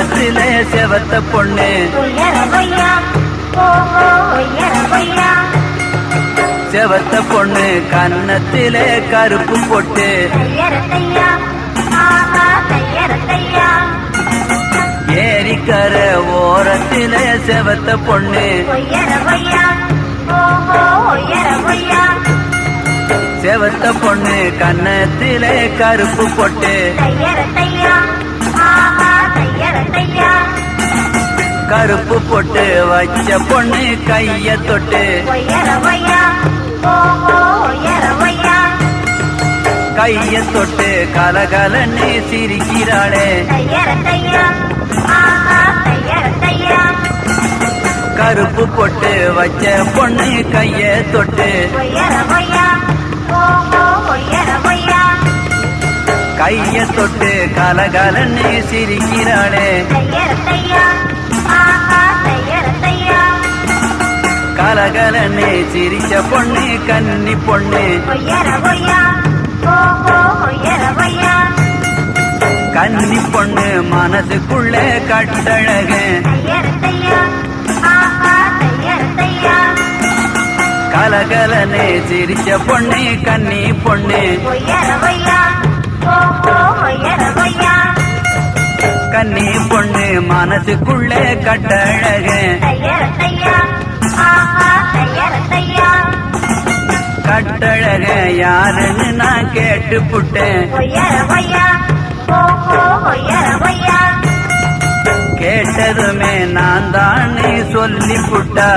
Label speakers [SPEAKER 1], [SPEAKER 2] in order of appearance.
[SPEAKER 1] ஓரத்திலே செவத்த பொண்ணு செவத்த பொண்ணு கன்னத்திலே கருப்பு பொட்டு ஏரிக்கர ஓரத்திலே செவத்த பொண்ணு செவத்த பொண்ணு கன்னத்திலே கருப்பு பொட்டு கருப்பு பொட்டு வச்ச பொண்ணு கைய தொட்டு கைய தொட்டு கலகலன்னு சிரிக்கிறாளே கருப்பு பொட்டு வச்ச பொண்ணு கைய தொட்டு கைய தொட்டு கலகலன்னு சிரிக்கிறாளே கலகலன்னு சிரிச்ச பொண்ணு கன்னி பொண்ணு கன்னி பொண்ணு மனசுக்குள்ள கட்டழக கலகலன்னு சிரிச்ச பொண்ணு கன்னி பொண்ணு கன்னி பொண்ணு மனசுக்குள்ள கட்டழக கட்டழக யாருன்னு நான் கேட்டு புட்டேன் கேட்டதுமே நான் தான் சொல்லி புட்டா